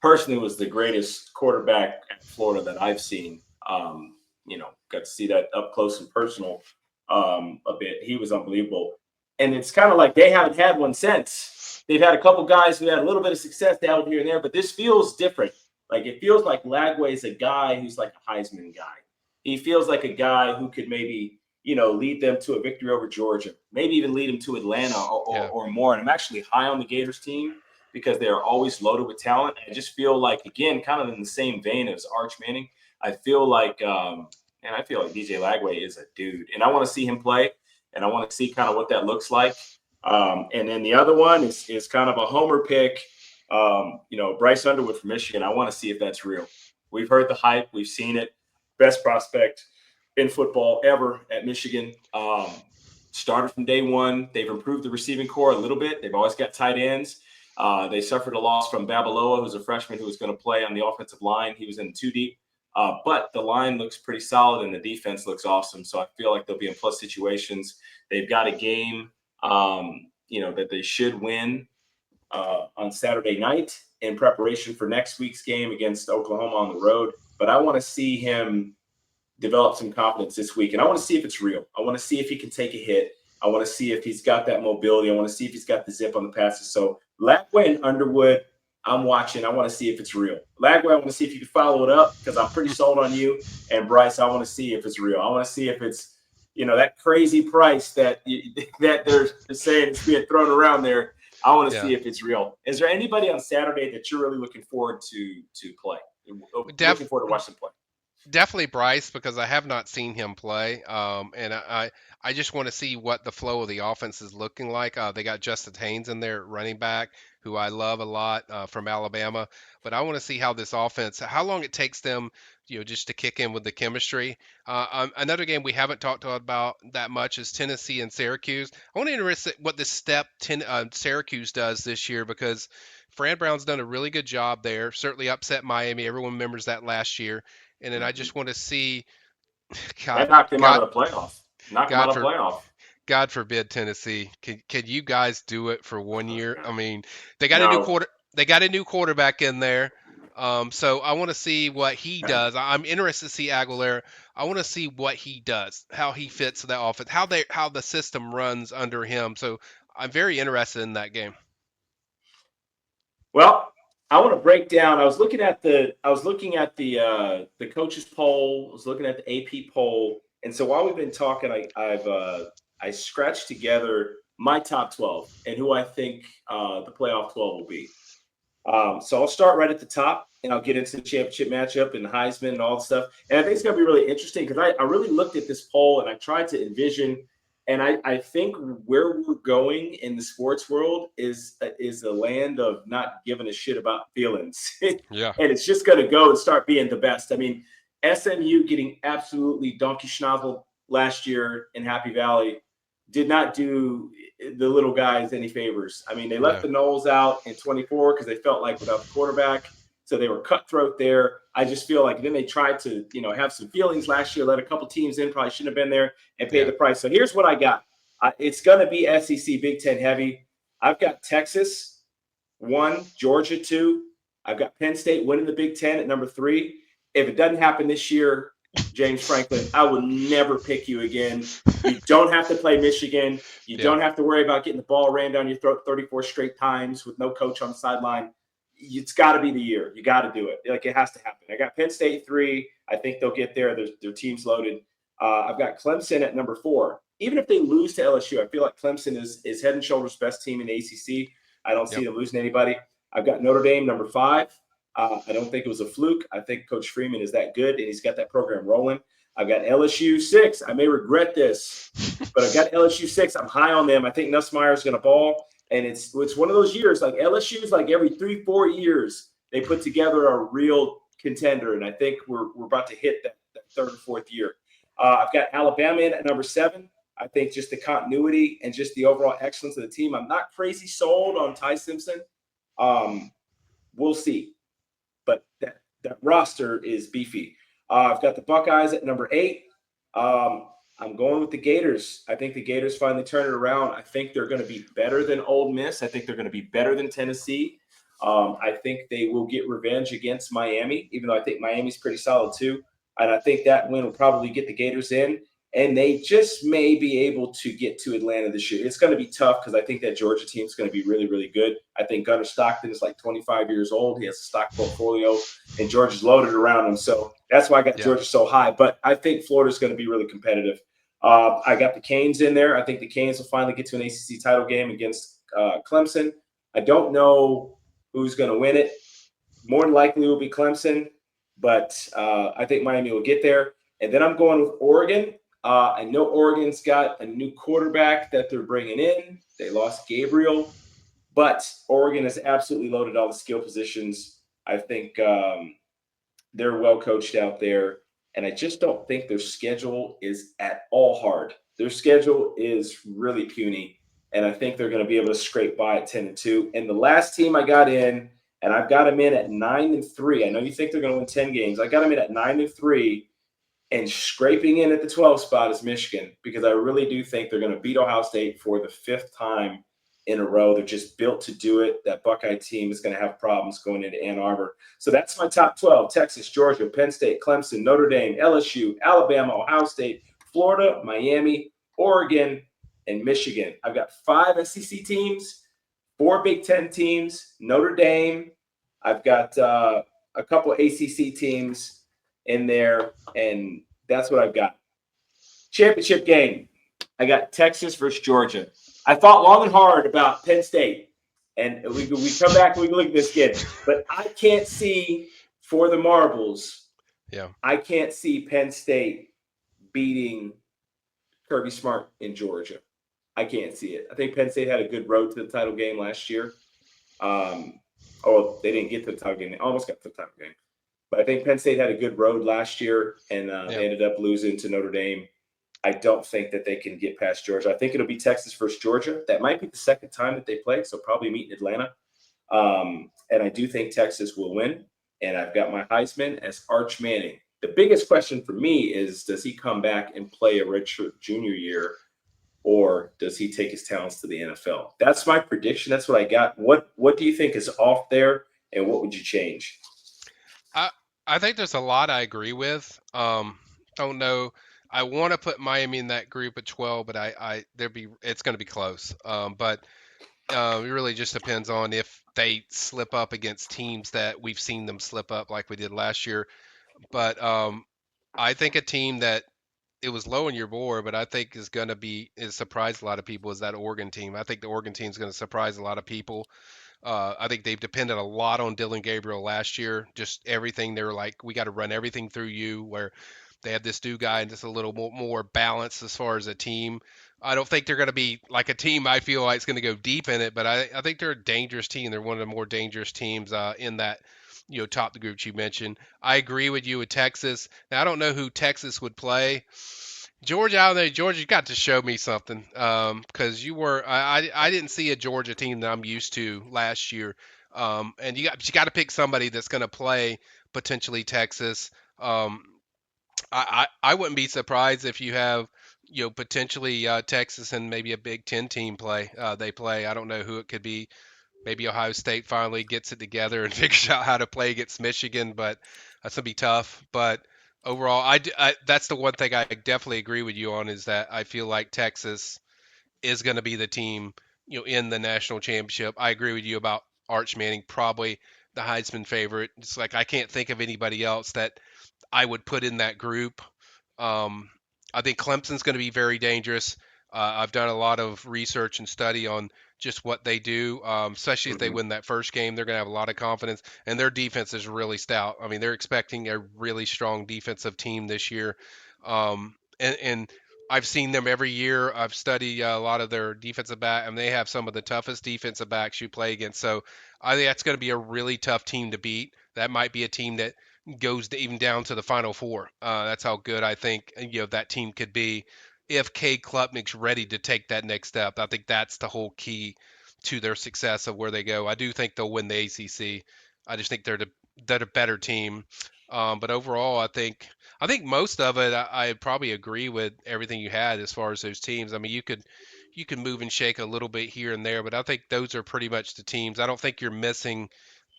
personally was the greatest quarterback at Florida that I've seen. Got to see that up close and personal a bit. He was unbelievable. And it's kind of like they haven't had one since. They've had a couple guys who had a little bit of success down here and there, but this feels different. Like, it feels like Lagway is a guy who's like a Heisman guy. He feels like a guy who could maybe, lead them to a victory over Georgia, maybe even lead them to Atlanta or more. And I'm actually high on the Gators team because they are always loaded with talent. I just feel like, again, kind of in the same vein as Arch Manning, I feel like DJ Lagway is a dude, and I want to see him play. and I want to see kind of what that looks like. And then the other one is kind of a homer pick. Bryce Underwood from Michigan. I want to see if that's real. We've heard the hype. We've seen it. Best prospect in football ever at Michigan. Started from day one. They've improved the receiving core a little bit. They've always got tight ends. They suffered a loss from Babaloa, who's a freshman who was going to play on the offensive line. He was in two deep. But the line looks pretty solid and the defense looks awesome. So I feel like they'll be in plus situations. They've got a game, that they should win on Saturday night in preparation for next week's game against Oklahoma on the road. But I want to see him develop some confidence this week. And I want to see if it's real. I want to see if he can take a hit. I want to see if he's got that mobility. I want to see if he's got the zip on the passes. So Lagway and Underwood, I'm watching. I want to see if it's real. Lagway, I want to see if you can follow it up because I'm pretty sold on you. And Bryce, I want to see if it's real. I want to see if it's, that crazy price that they're saying is being thrown around there. I want to see if it's real. Is there anybody on Saturday that you're really looking forward to play? Looking forward to watch them play? Definitely Bryce because I have not seen him play, and I just want to see what the flow of the offense is looking like. They got Justin Haynes in there, running back, who I love a lot from Alabama. But I want to see how this offense, how long it takes them, just to kick in with the chemistry. Another game we haven't talked about that much is Tennessee and Syracuse. I want to interest what this step Syracuse does this year because Fran Brown's done a really good job there. Certainly upset Miami. Everyone remembers that last year. And then I just want to see, That God, knocked him out God, of the playoff. Knocked him out God of the for playoff. God forbid Tennessee. Can you guys do it for one Oh, year? God. I mean, they got a new No. quarter. They got a new quarterback in there. So I want to see what he does. I'm interested to see Aguilera. I want to see what he does, how he fits that offense, how the system runs under him. So I'm very interested in that game. Well, I want to break down. I was looking at the coaches poll. I was looking at the AP poll, and so while we've been talking, I scratched together my top 12 and who I think the playoff 12 will be. So I'll start right at the top, and I'll get into the championship matchup and Heisman and all the stuff. And I think it's going to be really interesting because I really looked at this poll and I tried to envision. And I think where we're going in the sports world is a land of not giving a shit about feelings, and Yeah, it's just going to go and start being the best. I mean, SMU getting absolutely donkey schnozzled last year in Happy Valley did not do the little guys any favors. I mean, they left no, the Knowles out in 24 because they felt like without the quarterback, so they were cutthroat there. I just feel like then they tried to, have some feelings last year, let a couple teams in, probably shouldn't have been there and pay yeah, the price. So here's what I got. It's going to be SEC Big Ten heavy. I've got Texas 1, Georgia 2. I've got Penn State winning the Big Ten at number 3. If it doesn't happen this year, James Franklin, I will never pick you again. You don't have to play Michigan. You yeah, don't have to worry about getting the ball rammed down your throat 34 straight times with no coach on the sideline. It's got to be the year. You got to do it. Like, it has to happen. I got Penn State 3. I think they'll get there. Their team's loaded. I've got Clemson at number 4. Even if they lose to LSU, I feel like Clemson is head and shoulders best team in the ACC. I don't see yep, them losing anybody. I've got Notre Dame number 5. I don't think it was a fluke. I think Coach Freeman is that good, and he's got that program rolling. I've got LSU 6. I may regret this, but I've got LSU 6. I'm high on them. I think Nussmeier is going to ball, and it's one of those years like LSU is like every 3-4 years they put together a real contender, and I think we're about to hit that third or fourth year. I've got Alabama in at number 7. I think just the continuity and just the overall excellence of the team. I'm not crazy sold on Ty Simpson. We'll see, but that roster is beefy. I've got the Buckeyes at number 8. I'm going with the Gators. I think the Gators finally turn it around. I think they're going to be better than Ole Miss. I think they're going to be better than Tennessee. I think they will get revenge against Miami, even though I think Miami's pretty solid too. And I think that win will probably get the Gators in. And they just may be able to get to Atlanta this year. It's going to be tough because I think that Georgia team is going to be really, really good. I think Gunnar Stockton is like 25 years old. He has a stock portfolio, and Georgia's loaded around him. So that's why I got yeah. Georgia so high. But I think Florida's going to be really competitive. I got the Canes in there. I think the Canes will finally get to an ACC title game against Clemson. I don't know who's going to win it. More than likely it will be Clemson, but I think Miami will get there. And then I'm going with Oregon. I know Oregon's got a new quarterback that they're bringing in. They lost Gabriel, but Oregon has absolutely loaded all the skill positions. I think they're well coached out there, and I just don't think their schedule is at all hard. Their schedule is really puny, and I think they're going to be able to scrape by at 10-2. And the last team I got in, and I've got them in at 9-3. I know you think they're going to win 10 games. I got them in at 9-3, and scraping in at the 12 spot is Michigan, because I really do think they're going to beat Ohio State for the fifth time in a row. They're just built to do it. That Buckeye team is going to have problems going into Ann Arbor. So that's my top 12: Texas, Georgia, Penn State, Clemson, Notre Dame, LSU, Alabama, Ohio State, Florida, Miami, Oregon, and Michigan. I've got 5 SEC teams, 4 Big Ten teams, Notre Dame. I've got a couple of ACC teams in there, and that's what I've got. Championship game. I got Texas versus Georgia. I thought long and hard about Penn State, and we come back and we look at this kid, but I can't see for the marbles. Yeah. I can't see Penn State beating Kirby Smart in Georgia. I can't see it. I think Penn State had a good road to the title game last year. They didn't get to the title game. They almost got to the title game. But I think Penn State had a good road last year, and they ended up losing to Notre Dame. I don't think that they can get past Georgia. I think it'll be Texas versus Georgia. That might be the second time that they play, so probably meet in Atlanta. And I do think Texas will win. And I've got my Heisman as Arch Manning. The biggest question for me is, does he come back and play a redshirt junior year, or does he take his talents to the NFL? That's my prediction. That's what I got. What do you think is off there, and what would you change? I think there's a lot I agree with. Don't know. I want to put Miami in that group at 12, but it's going to be close. But it really just depends on if they slip up against teams that we've seen them slip up like we did last year. But I think a team that it was low on your board, but I think is surprised a lot of people is that Oregon team. I think the Oregon team is going to surprise a lot of people. I think they've depended a lot on Dylan Gabriel last year. Just everything, they were like, we got to run everything through you. Where they had this new guy and just a little more balanced as far as a team. I don't think they're going to be like a team I feel like is going to go deep in it, but I think they're a dangerous team. They're one of the more dangerous teams in that top the groups you mentioned. I agree with you with Texas. Now I don't know who Texas would play. Georgia out there, Georgia, you got to show me something because I didn't see a Georgia team that I'm used to last year, and you got to pick somebody that's going to play potentially Texas. I wouldn't be surprised if you have potentially Texas and maybe a Big Ten team play. They play. I don't know who it could be. Maybe Ohio State finally gets it together and figures out how to play against Michigan, but that's gonna be tough. But overall, that's the one thing I definitely agree with you on is that I feel like Texas is going to be the team, in the national championship. I agree with you about Arch Manning, probably the Heisman favorite. It's like I can't think of anybody else that I would put in that group. I think Clemson's going to be very dangerous. I've done a lot of research and study on just what they do, especially if they win that first game. They're going to have a lot of confidence, and their defense is really stout. I mean, they're expecting a really strong defensive team this year. And I've seen them every year. I've studied a lot of their defensive back, and they have some of the toughest defensive backs you play against. So I think that's going to be a really tough team to beat. That might be a team that goes even down to the Final Four. That's how good I think that team could be if Cade Klubnik's ready to take that next step. I think that's the whole key to their success of where they go. I do think they'll win the ACC. I just think they're a better team. But overall, I think most of it I probably agree with everything you had as far as those teams. I mean, you could move and shake a little bit here and there, but I think those are pretty much the teams. I don't think you're missing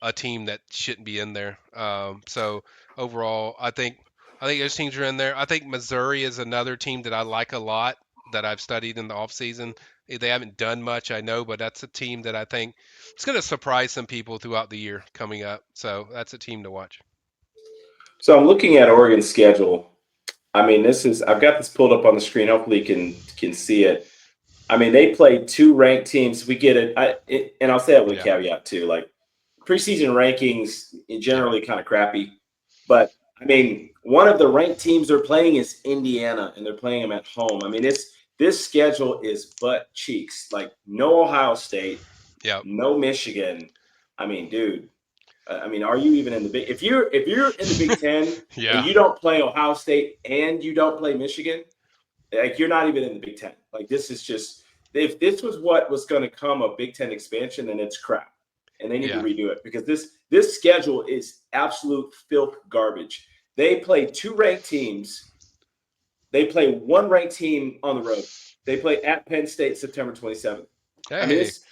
a team that shouldn't be in there. So overall, I think those teams are in there. I think Missouri is another team that I like a lot that I've studied in the offseason. They haven't done much, I know, but that's a team that I think it's going to surprise some people throughout the year coming up. So that's a team to watch. So I'm looking at Oregon's schedule. I mean, I've got this pulled up on the screen. Hopefully, you can see it. I mean, they play 2 ranked teams. We get it, and I'll say that with a caveat too. Like preseason rankings, generally kind of crappy, but I mean, one of the ranked teams they're playing is Indiana, and they're playing them at home. I mean, this schedule is butt cheeks. Like no Ohio State, Yep. no Michigan. I mean, dude. I mean, are you even in the big? If you're in the Big Ten and Yeah. you don't play Ohio State and you don't play Michigan, like you're not even in the Big Ten. Like this is just if this was what was going to come of Big Ten expansion, then it's crap, and they need to Yeah. redo it because this schedule is absolute filth garbage. They play two ranked teams. They play one ranked team on the road. They play at Penn State September 27th. I mean, Hey. it's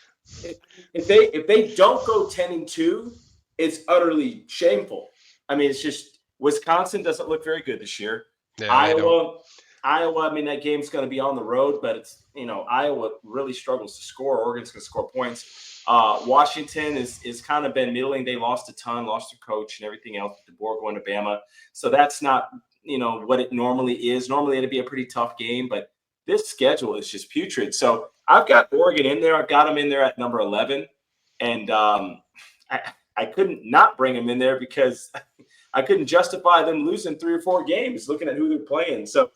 if they don't go 10-2, it's utterly shameful. I mean, it's just Wisconsin doesn't look very good this year. Yeah, they don't. Iowa, Iowa. I mean, that game's going to be on the road, but it's Iowa really struggles to score. Oregon's going to score points. Washington is kind of been middling. They lost a ton, lost their coach and everything else. DeBoer going to Bama, so that's not what it normally is. Normally it'd be a pretty tough game, but this schedule is just putrid. So I've got Oregon in there. I've got them in there at number 11, and I couldn't not bring them in there because I couldn't justify them losing 3 or 4 games looking at who they're playing. So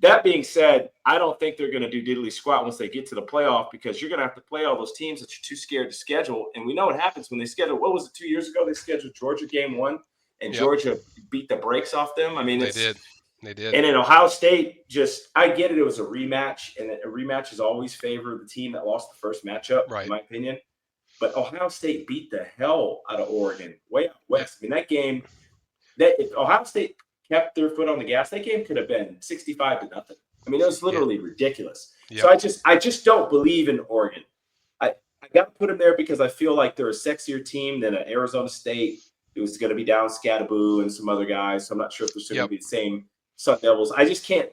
that being said, I don't think they're going to do diddly squat once they get to the playoff because you're going to have to play all those teams that you're too scared to schedule. And we know what happens when they schedule. What was it 2 years ago? They scheduled Georgia game 1, and Yep. Georgia beat the brakes off them. I mean, They it's did. They did. and in Ohio State, I get it. It was a rematch, and a rematch is always favor the team that lost the first matchup, Right. in my opinion. But Ohio State beat the hell out of Oregon way out west. I mean, that game, if Ohio State kept their foot on the gas, that game could have been 65-0. I mean, it was literally ridiculous. Yep. So I just don't believe in Oregon. I got to put them there because I feel like they're a sexier team than an Arizona State. It was going to be down Scattaboo and some other guys. So I'm not sure if they're still going to be the same Sun Devils. I just can't.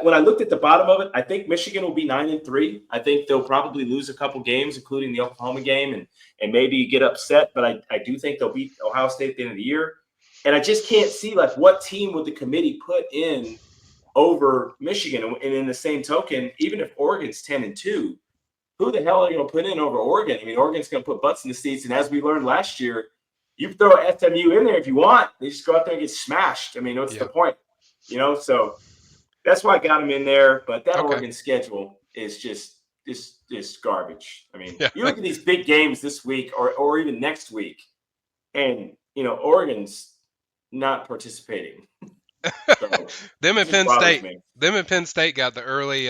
When I looked at the bottom of it, I think Michigan will be 9-3. I think they'll probably lose a couple games, including the Oklahoma game, and maybe get upset. But I do think they'll beat Ohio State at the end of the year. And I just can't see like what team would the committee put in over Michigan. And in the same token, even if Oregon's 10-2, who the hell are you going to put in over Oregon? I mean, Oregon's going to put butts in the seats. And as we learned last year, you throw SMU in there if you want. They just go out there and get smashed. I mean, what's the point? So that's why I got them in there. But that Oregon schedule is just garbage. I mean, you look at these big games this week or even next week, and, Oregon's not participating. So, them and Penn State. me. Them and Penn State got the early.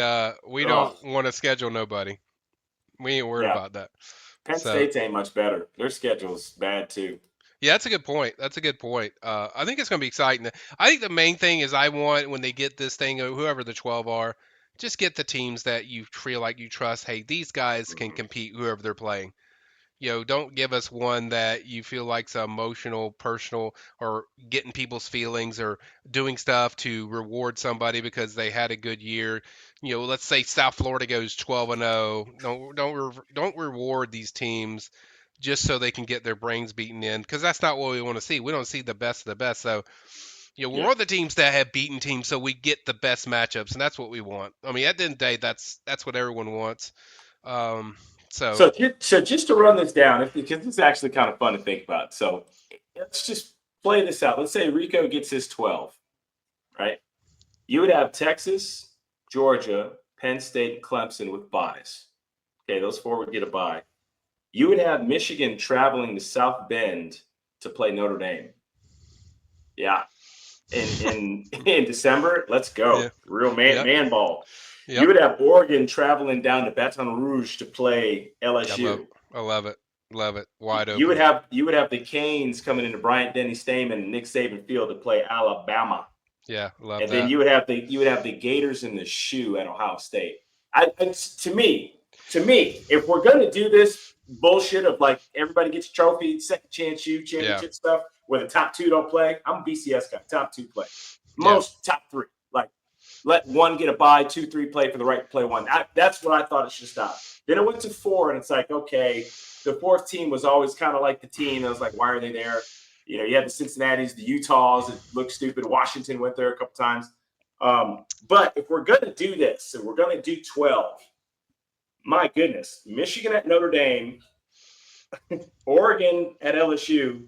We don't want to schedule nobody. We ain't worried about that. Penn State's ain't much better. Their schedule's bad too. Yeah, that's a good point. I think it's going to be exciting. I think the main thing is I want when they get this thing, whoever the 12 are, just get the teams that you feel like you trust. Hey, these guys can compete whoever they're playing. Don't give us one that you feel like's emotional, personal, or getting people's feelings or doing stuff to reward somebody because they had a good year. Let's say South Florida goes 12-0. Don't reward these teams just so they can get their brains beaten in because that's not what we want to see. We don't see the best of the best. So, we want the teams that have beaten teams so we get the best matchups, and that's what we want. I mean, at the end of the day, that's what everyone wants. So just to run this down, because this is actually kind of fun to think about. So let's just play this out. Let's say Rico gets his 12, right? You would have Texas, Georgia, Penn State, and Clemson with byes. Okay, those 4 would get a bye. You would have Michigan traveling to South Bend to play Notre Dame. Yeah. In December, let's go. Yeah. Real man ball. Yep. You would have Oregon traveling down to Baton Rouge to play LSU. I love it. Wide open. You would have the Canes coming into Bryant Denny Stamen and Nick Saban Field to play Alabama. Yeah, love and that. And then you would have the Gators in the shoe at Ohio State. To me, if we're gonna do this bullshit of like everybody gets a trophy, second chance championship stuff, where the top 2 don't play, I'm a BCS guy. Top 2 play. Most top 3. Like, let 1 get a bye, 2, 3 play for the right to play 1. That's what I thought it should stop. Then it went to 4, and it's like, okay, the 4th team was always kind of like the team. I was like, why are they there? You had the Cincinnatis, the Utahs. It looked stupid. Washington went there a couple times. But if we're going to do this, and we're going to do 12, my goodness, Michigan at Notre Dame, Oregon at LSU,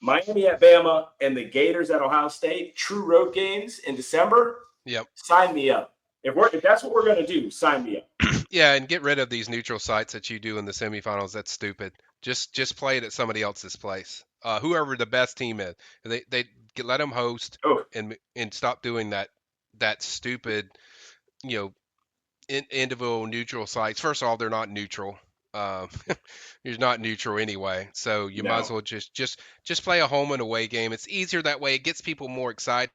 Miami at Bama and the Gators at Ohio State, true road games in December, Yep. sign me up. If that's what we're gonna do, sign me up. Yeah, and get rid of these neutral sites that you do in the semifinals. That's stupid. Just play it at somebody else's place. Whoever the best team is, let them host Oh, and stop doing that stupid, you know, individual neutral sites. First of all, they're not neutral. Um, you're not neutral anyway, so you might as no. well just play a home and away game. It's easier that way. It gets people more excited.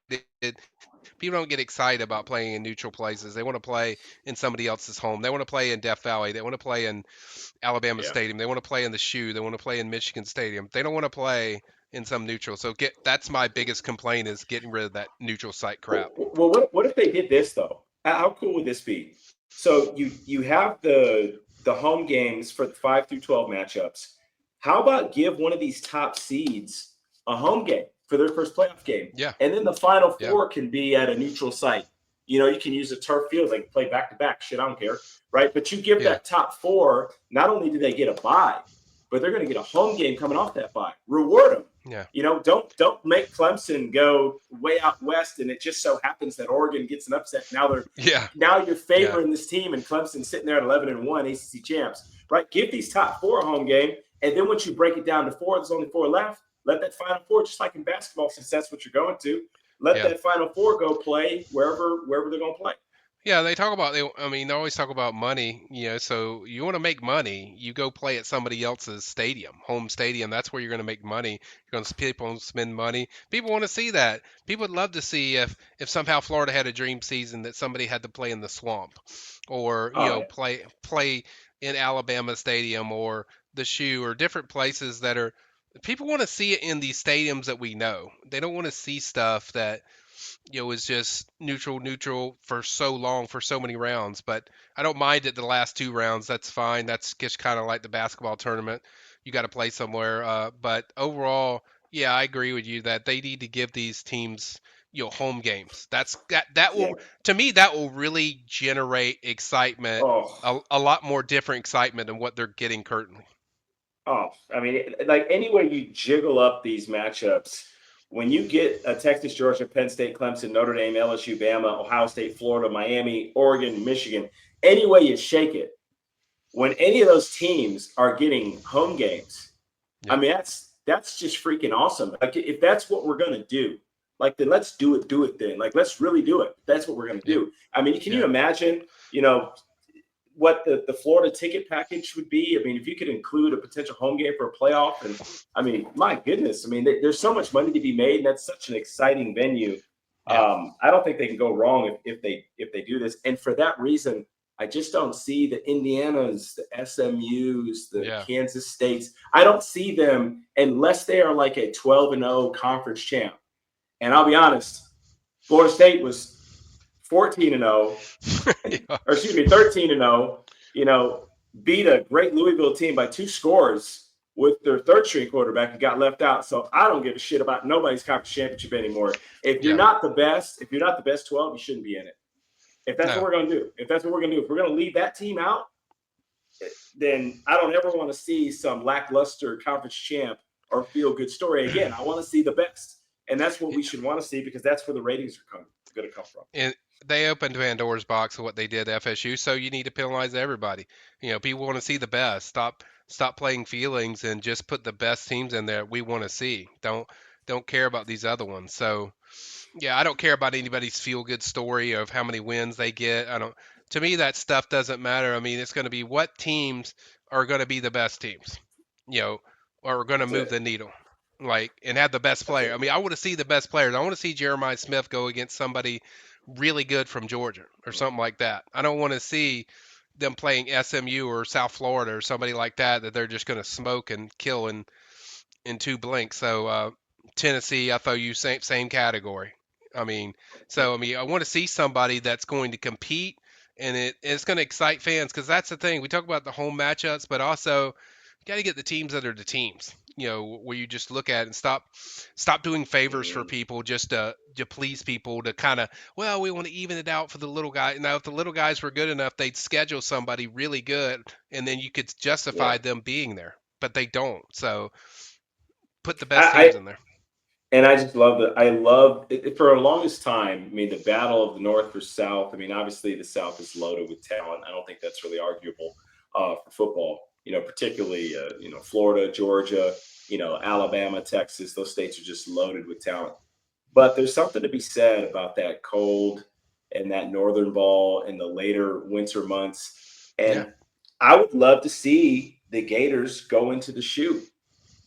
People don't get excited about playing in neutral places. They want to play in somebody else's home. They want to play in Death Valley. They want to play in Alabama Yeah. Stadium. They want to play in the Shoe. They want to play in Michigan Stadium. They don't want to play in some neutral. So that's my biggest complaint is getting rid of that neutral site crap. Well, what if they did this though? How cool would this be? So you have the home games for the 5 through 12 matchups. How about give one of these top seeds a home game for their first playoff game, Yeah, and then the final yeah, four can be at a neutral site. You can use a turf field, they can play back to back. Shit, I don't care, right? But you give yeah, that top four. Not only do they get a bye, but they're going to get a home game coming off that bye. Reward them. yeah, Don't make Clemson go way out west, and it just so happens that Oregon gets an upset. yeah, Now you're yeah, favoring this team, and Clemson sitting there at 11-1 ACC champs, right? Give these top four a home game, and then once you break it down to four, there's only four left. Let that final four, just like in basketball, since that's what you're going to, let yeah. that final four go play wherever they're going to play. Yeah, they talk about I mean, they always talk about money, so you want to make money, you go play at somebody else's stadium, home stadium. That's where you're going to make money. You're going to people spend money. People want to see that. People would love to see if somehow Florida had a dream season that somebody had to play in the swamp or, Oh yeah, play in Alabama Stadium or the Shoe or different places that are people want to see it in these stadiums that we know. They don't want to see stuff that was just neutral for so long for so many rounds. But I don't mind it the last two rounds. That's fine. That's just kind of like the basketball tournament. You got to play somewhere. But overall, yeah, I agree with you that they need to give these teams home games. That yeah. will to me that will really generate excitement. Oh, A lot more different excitement than what they're getting currently. Oh, I mean, like any way you jiggle up these matchups, when you get a Texas, Georgia, Penn State, Clemson, Notre Dame, LSU, Bama, Ohio State, Florida, Miami, Oregon, Michigan, any way you shake it, when any of those teams are getting home games, I Yep. mean, that's just freaking awesome. Like if that's what we're gonna do, like then let's do it then. Like let's really do it. That's what we're gonna Yeah. do. I mean, can you Yeah. imagine, what the Florida ticket package would be? I mean, if you could include a potential home game for a playoff, and I mean, my goodness, I mean, there's so much money to be made, and that's such an exciting venue. Yeah. I don't think they can go wrong if they do this. And for that reason, I just don't see the Indianas, the SMU's, the Yeah. Kansas States. I don't see them unless they are like a 12-0 conference champ. And I'll be honest, Florida State was 14-0 Yeah. or excuse me, 13-0, beat a great Louisville team by two scores with their third string quarterback and got left out. So I don't give a shit about nobody's conference championship anymore. If you're Yeah. not the best, if you're not the best 12, you shouldn't be in it. If that's what No. we're going to do, if we're going to leave that team out, then I don't ever want to see some lackluster conference champ or feel good story again. I want to see the best. And that's what we should want to see because that's where the ratings are going to come from. And they opened Pandora's box of what they did to FSU, so you need to penalize everybody. People want to see the best. Stop playing feelings and just put the best teams in there we want to see. Don't care about these other ones. So yeah, I don't care about anybody's feel good story of how many wins they get. I don't. To me, that stuff doesn't matter. I mean, it's going to be what teams are going to be the best teams, you know, or are going to That's move it. the needle, like and have the best That's player. I it. mean, I want to see the best players. I want to see Jeremiah Smith go against somebody really good from Georgia or something like that. I don't want to see them playing SMU or South Florida or somebody like that they're just going to smoke and kill in two blinks. So Tennessee, FOU, same category. I mean, so I mean, I want to see somebody that's going to compete, and it's going to excite fans because that's the thing. We talk about the home matchups, but also you got to get the teams that are the teams. Where you just look at it and stop doing favors for Mhm. people just to please people to kind of we want to even it out for the little guy. Now, if the little guys were good enough, they'd schedule somebody really good, and then you could justify Yeah. them being there, but they don't. So Put the best teams I in there. and I just love the I love it, for the longest time. I mean, the battle of the North versus South. I mean, obviously the South is loaded with talent. I don't think that's really arguable for football. Particularly Florida, Georgia, Alabama, Texas. Those states are just loaded with talent. But there's something to be said about that cold and that northern ball in the later winter months. Yeah, And I would love to see the Gators go into the shoe.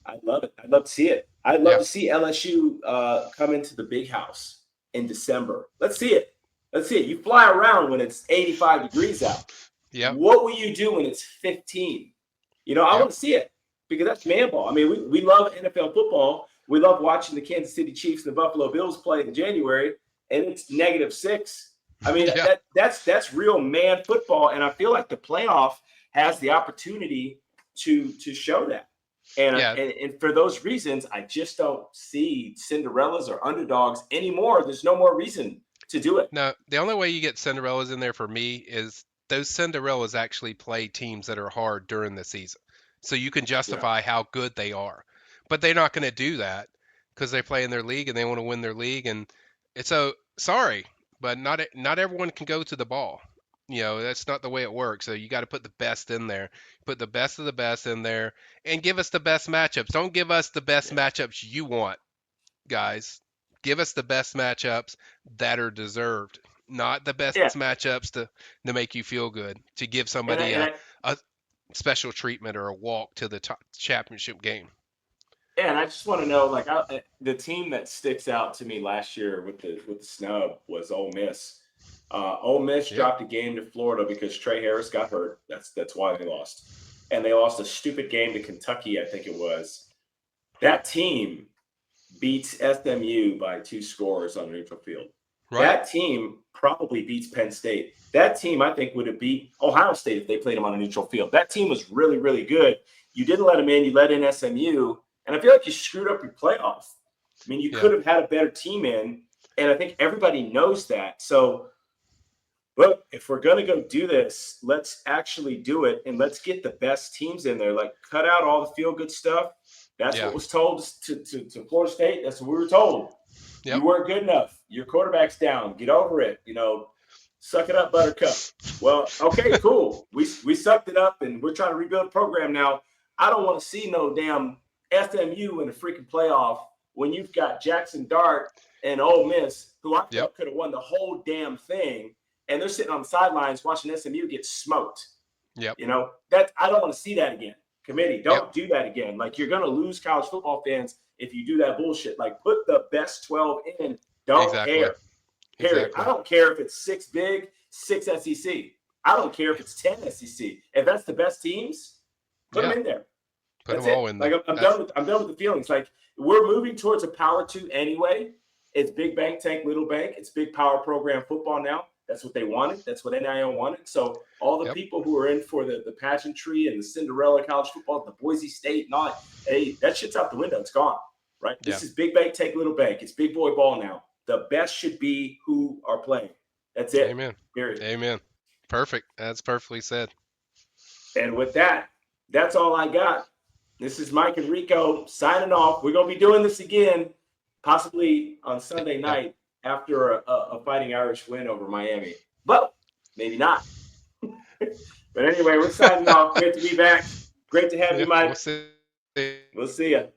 I'd love it. I'd love to see it. I'd love yeah, to see LSU come into the big house in December. Let's see it. Let's see it. You fly around when it's 85 degrees out. yep, What will you do when it's 15? I yep, want to see it because that's man ball. I mean, we love NFL football. We love watching the Kansas City Chiefs and the Buffalo Bills play in January, and it's -6. I mean, yeah, that's real man football, and I feel like the playoff has the opportunity to show that. And, yeah. and for those reasons, I just don't see Cinderellas or underdogs anymore. There's no more reason to do it. No, the only way you get Cinderellas in there for me is those Cinderellas actually play teams that are hard during the season. So you can Yeah. justify how good they are. But they're not going to do that because they play in their league and they want to win their league. And it's so sorry, but not everyone can go to the ball. That's not the way it works. So you got to put the best in there, put the best of the best in there, and give us the best matchups. Don't give us the best Yeah. matchups you want, guys. Give us the best matchups that are deserved, not the best Yeah. matchups to make you feel good, to give And I, somebody and I, a special treatment or a walk to the top championship game. yeah, and I just want to know, like, the team that sticks out to me last year with the snub was Ole Miss. Ole Miss Yeah, dropped a game to Florida because Trey Harris got hurt. That's why they lost, and they lost a stupid game to Kentucky, I think it was. That team beats SMU by 2 scores on neutral field. right. That team probably beats Penn State. That team, I think, would have beat Ohio State if they played them on a neutral field. That team was really, really good. You didn't let them in. You let in SMU, and I feel like you screwed up your playoff. I mean, you Yeah, could have had a better team in, and I think everybody knows that. So, look, if we're going to go do this, let's actually do it, and let's get the best teams in there. Like, cut out all the feel-good stuff. That's yeah, what was told to Florida State. That's what we were told. yep, You weren't good enough. Your quarterback's down. Get over it. Suck it up, Buttercup. Well, okay, cool. We sucked it up, and we're trying to rebuild a program now. I don't want to see no damn SMU in the freaking playoff when you've got Jackson Dart and Ole Miss, who I yep, felt could have won the whole damn thing, and they're sitting on the sidelines watching SMU get smoked. yep, That I don't want to see that again. Committee, yep. don't do that again. Like, you're gonna lose college football fans if you do that bullshit. Like, put the best 12 in. Don't Exactly, care. Period. I exactly. don't care if it's 6 big, 6 SEC. I don't care if it's 10 SEC. If that's the best teams, put them Yeah, in there. put That's them all it. in Like, there. That's I'm done with the feelings. Like, we're moving towards a power two anyway. It's big bank tank, little bank. It's big power program football now. That's what they wanted. That's what NIL wanted. So all the yep, people who are in for the pageantry and the Cinderella college football, the Boise State and all that, hey, that shit's out the window. It's gone. Right? yeah. This is big bank take little bank. It's big boy ball now. The best should be who are playing. That's it. Amen, Period. amen. Perfect. That's perfectly said. And with that, that's all I got. This is Mike and Rico signing off. We're going to be doing this again, possibly on Sunday Yeah. night after a Fighting Irish win over Miami. But maybe not. But anyway, we're signing off. Great to be back. Great to have you, Yeah, we'll Mike. see. We'll see you.